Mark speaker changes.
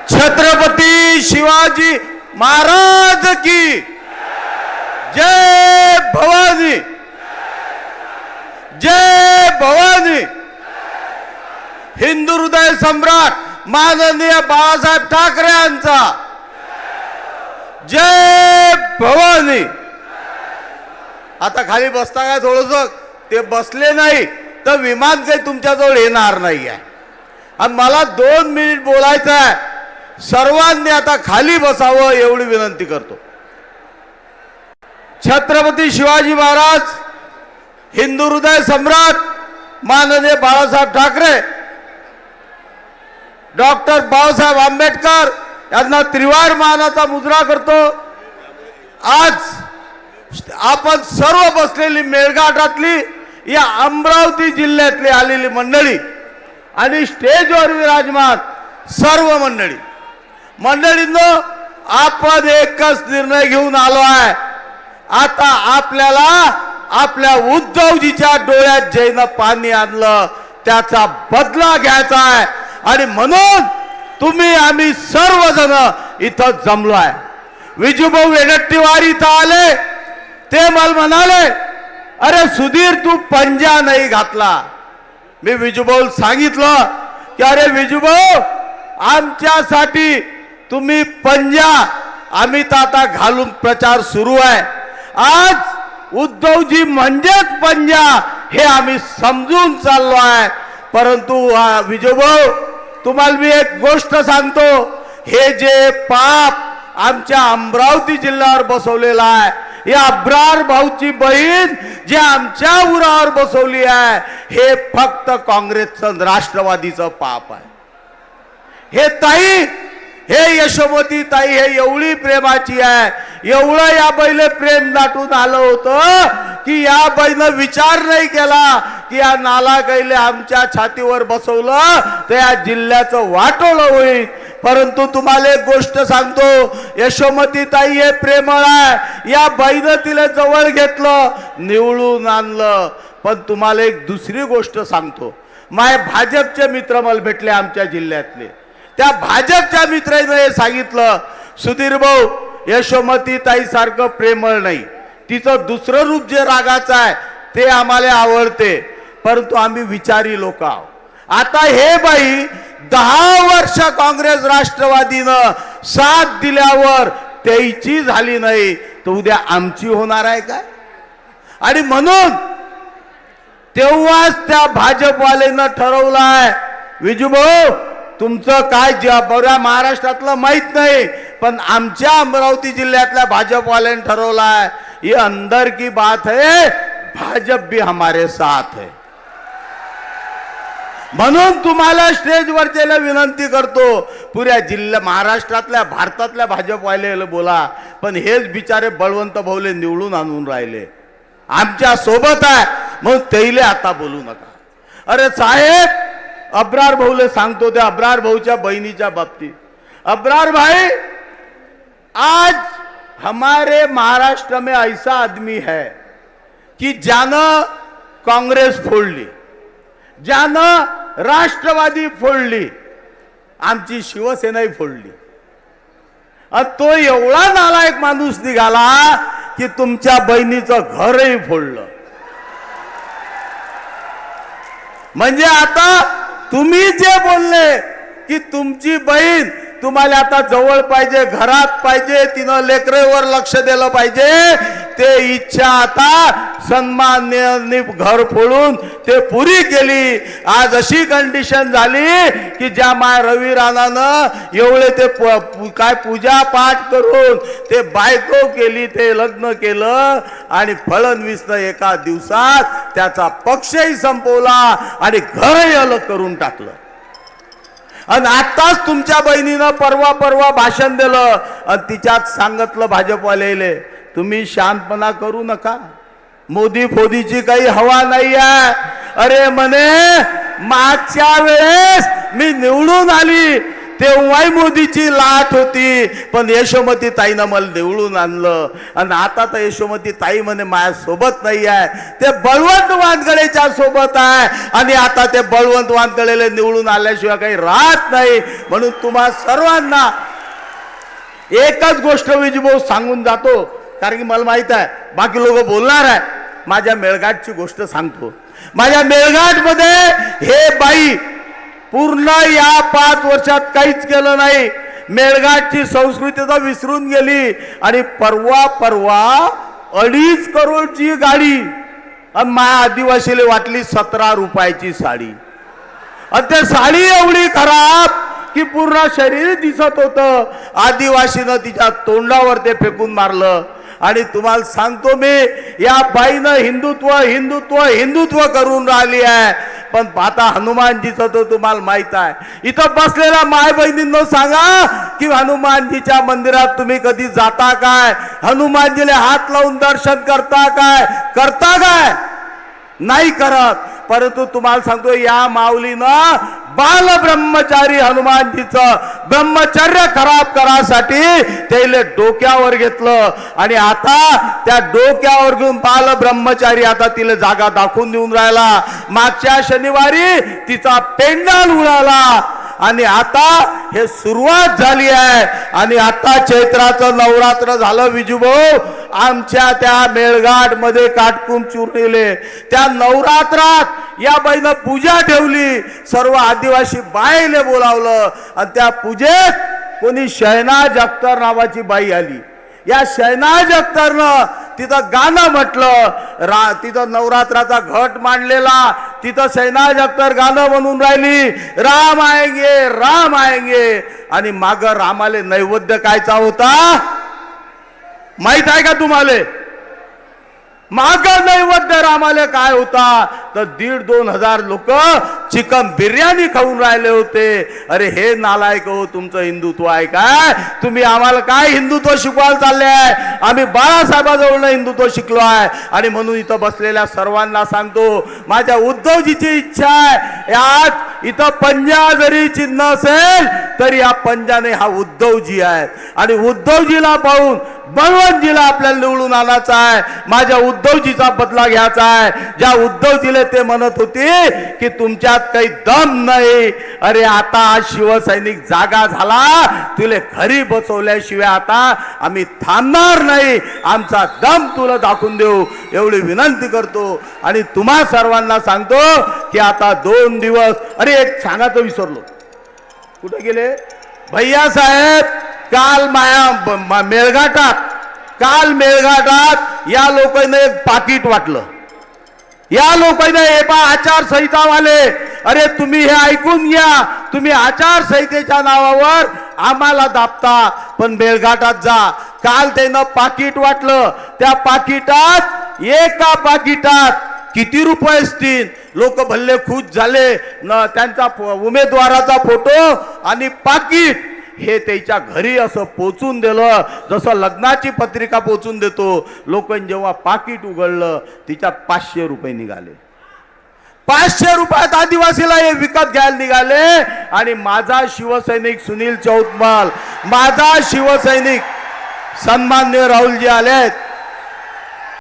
Speaker 1: छत्रपती शिवाजी महाराज की जय भवानी, जय भवानी। हिंदू हृदय सम्राट माननीय बाळासाहेब ठाकरे यांचा जय भवानी। आता खाली बसता काय थोडंसं, ते बसले नाही तर विमान काही तुमच्याजवळ येणार नाही आहे आणि मला 2 मिनिट बोलायचं आहे। सर्वांनी आता खाली बसावं एवढी विनंती करतो। छत्रपती शिवाजी महाराज, हिंदू हृदय सम्राट माननीय बाळासाहेब ठाकरे, डॉक्टर बाबासाहेब आंबेडकर यांना त्रिवार मानाचा मुजरा करतो। आज आपण सर्व बसलेली मेळघाटातली या अमरावती जिल्ह्यातली आलेली मंडळी आणि स्टेजवर विराजमान सर्व मंडळींनो, आपण एकच निर्णय घेऊन आलो आहे। आता आपल्याला आपल्या उद्धवजीच्या डोळ्यात जैन पाणी आणलं त्याचा बदला घ्यायचा आहे आणि म्हणून तुम्ही आम्ही सर्वजण इथं जमलो आहे। विजूभाऊ वेगट्टीवार इथं आले, ते मला म्हणाले, अरे सुधीर तू पंजा नाही घातला। मी विजूभाऊ सांगितलं की अरे विजूभाऊ, आमच्यासाठी तुम्ही पंजा, आम्ही तर आता घालून प्रचार सुरू आहे। आज उद्धवजी म्हणजेच पंजा हे आम्ही समजून चाललो आहे। परंतु विजूभाऊ, तुम्हाला मी एक गोष्ट सांगतो, हे जे पाप आमच्या अमरावती जिल्ह्यावर बसवलेलं आहे, या अब्रार भाऊची बहीण जे आमच्या उरावर बसवली आहे, हे फक्त काँग्रेसचं राष्ट्रवादीचं पाप आहे। हे ताई, हे यशोमती ताई, हे एवढी प्रेमाची आहे, एवढं या बाईले प्रेम दाटून आलं होतं की या बाईनं विचार नाही केला की या नालायकाईले आमच्या छातीवर बसवलं तर या जिल्ह्याचं वाटोळं होईल। परंतु तुम्हाला एक गोष्ट सांगतो, यशोमती ताई हे प्रेमळ आहे, या बाईनं तिला जवळ घेतलं, निवडून आणलं। पण तुम्हाला एक दुसरी गोष्ट सांगतो, माझे भाजपचे मित्र मला भेटले आमच्या जिल्ह्यातले, त्या भाजपच्या मित्रांनी हे सांगितलं, सुधीर भाऊ, यशोमती ताई सारखं प्रेमळ नाही, तिचं दुसरं रूप जे रागाचं आहे ते आम्हाला आवडते, परंतु आम्ही विचारी लोक आहोत। आता हे बाई 10 वर्ष काँग्रेस राष्ट्रवादीनं साथ दिल्यावर त्याची झाली नाही तर उद्या आमची होणार आहे काय? आणि म्हणून तेव्हाच त्या भाजपवाल्यांना ठरवलं आहे, विजूभाऊ तुमचं काय बऱ्या महाराष्ट्रातलं माहित नाही, पण आमच्या अमरावती जिल्ह्यातल्या भाजपवाल्यांनी ठरवलं आहे, ये अंदर की बात है, भाजप भी हमारे साथ है। म्हणून तुम्हाला स्टेजवरच्याला विनंती करतो, पुऱ्या जिल्हा महाराष्ट्रातल्या भारतातल्या भाजपवाले बोला, पण हेच बिचारे बळवंत भाऊले निवडून आणून राहिले, आमच्या सोबत आहे म्हणून तेले आता बोलू नका। अरे साहेब, अब्रार भाऊले सांगतो, त्या अब्रार भाऊच्या बहिणीच्या बाबतीत, अब्रार भाई, आज हमारे महाराष्ट्र में ऐसा आदमी है कि ज्यानं काँग्रेस फोडली, ज्यानं राष्ट्रवादी फोडली, आमची शिवसेनाही फोडली, आणि तो एवढा नालायक माणूस निघाला की तुमच्या बहिणीचं घरही फोडलं। म्हणजे आता तुम्ही जे बोलले की तुमची बहीण तुम्हाला आता जवळ पाहिजे, घरात पाहिजे, तिनं लेकरेवर लक्ष दिलं पाहिजे, ते इच्छा आता सन्माननीय घर फोडून ते पुरी केली। आज अशी कंडिशन झाली की ज्या माय रवी राणानं एवढे ते काय पूजा पाठ करून ते बायको केली, ते लग्न केलं आणि फडणवीसनं एका दिवसात त्याचा पक्षही संपवला आणि घरही अलग करून टाकलं। आणि आताच तुमच्या बहिणीनं परवा भाषण दिलं आणि तिच्यात सांगितलं भाजपवालेले, तुम्ही शांतपणा करू नका, मोदी फोदीची काही हवा नाही आहे। अरे म्हणे मागच्या वेळेस मी निवडून आली तेव्हाही मोदीची लाट होती, पण यशोमती ताईनं मला निवडून आणलं. आणि आता तर यशोमती ताई म्हणे माझ्या सोबत नाही आहे, ते बळवंत वानखेडेच्या सोबत आहे. आणि आता ते बळवंत वानखेडेला निवडून आल्याशिवाय काही राहत नाही. म्हणून तुम्हा सर्वांना एकच गोष्ट विजूभाऊ सांगून जातो, कारण की मला माहित आहे बाकी लोक बोलणार आहे. माझ्या मेळघाटची गोष्ट सांगतो. माझ्या मेळघाट मध्ये हे बाई पूर्ण या 5 वर्षात काहीच केलं नाही. मेळघाटची संस्कृती तर विसरून गेली. आणि परवा 2.5 करोडची गाडी आणि माझ्या आदिवासीला वाटली 17 रुपयाची साडी. आणि ते साडी एवढी खराब की पूर्ण शरीर दिसत होतं. आदिवासीनं तिच्या तोंडावर ते फेकून मारलं. आणि तुम्हाला सांगतो मी, या बाईनं हिंदुत्व हिंदुत्व हिंदुत्व करून राहिली आहे. पण आता हनुमानजीचं तर तुम्हाला माहित आहे. इथं बसलेल्या माय बहिणींना सांगा की हनुमानजीच्या मंदिरात तुम्ही कधी जाता काय? हनुमानजीला हात लावून दर्शन करता काय? नाही करत. परंतु तुम्हाला सांगतो, या माऊलीनं बाल ब्रह्मचारी हनुमानजीचं ब्रह्मचर्य खराब करासाठी त्याला डोक्यावर घेतलं. आणि आता त्या डोक्यावर घेऊन बाल ब्रह्मचारी आता तिला जागा दाखवून देऊन राहिला. मागच्या शनिवारी तिचा पेंडाल उडाला. आणि आता हे सुरुवात झाली आहे. आणि आता चैत्राचं नवरात्र झालं विजूभाऊ. आमच्या त्या मेळघाट मध्ये काटकुम चूर्णिले त्या नवरात्रात या बाईनं पूजा ठेवली. सर्व आदिवासी बाईले बोलावलं. आणि त्या पूजेत कोणी शहनाज अख्तर नावाची बाई आली. या शहनाज अख्तरनं तिथं गाणं म्हटलं. तिथं नवरात्राचा घट मांडलेला. तिथं शहनाज अख्तर गाणं म्हणून राहिली, राम आएंगे. आणि माग रामाले नैवेद्य कायचा होता माहित आहे का तुम्हाला? माग नैवेद्य रामाले काय होता तर 1,500-2 हजार लोक चिकन बिर्याणी खाऊन राहिले होते. अरे हे नालायक हो, तुमचं हिंदुत्व आहे काय? तुम्ही आम्हाला काय हिंदुत्व शिकवायला चालले आहे? आम्ही बाळासाहेबाजवळ हिंदुत्व शिकलो आहे. आणि म्हणून इथं बसलेल्या सर्वांना सांगतो, माझ्या उद्धवजीची इच्छा आहे, आज इथं पंजा जरी चिन्ह असेल तरी या पंजाने हा उद्धवजी आहे. आणि उद्धवजीला पाहून बळवंतजीला आपल्याला निवडून आणायचं आहे. माझ्या उद्धवजीचा बदला घ्यायचा आहे. ज्या उद्धवजीला ते म्हणत होते की तुमच्यात काही दम नाही, अरे आता शिवसैनिक जागा झाला, तुले घरी बसवल्याशिवाय आता आम्ही थांबणार नाही. आमचा दम तुला दाखवून देऊ एवढी विनंती करतो. आणि तुम्हा सर्वांना सांगतो की आता 2 दिवस, अरे एक सांगायचं विसरलो, कुठे गेले भैया साहेब? काल मेळघाटात या लोकांना एक पाकिट वाटलं. या लोकांना हे पा आचारसंहिता वाले, अरे तुम्ही हे ऐकून घ्या, तुम्ही आचारसंहितेच्या नावावर आम्हाला दाबता, पण मेळघाटात जा. काल त्यानं पाकिट वाटलं. त्या पाकिटात, एका पाकिटात किती रुपये असतील? लोक भल्ले खुश झाले. त्यांचा उमेदवाराचा फोटो आणि पाकिट हे त्याच्या घरी असं पोचून दिलं, जसं लग्नाची पत्रिका पोचून देतो. लोकांनी जेव्हा पाकिट उघडलं, तिच्या 500 रुपये निघाले. 500 रुपयात आदिवासीला हे विकत घ्यायला निघाले. आणि माझा शिवसैनिक सुनील चौतमल, माझा शिवसैनिक सन्माननीय राहुलजी आलेत.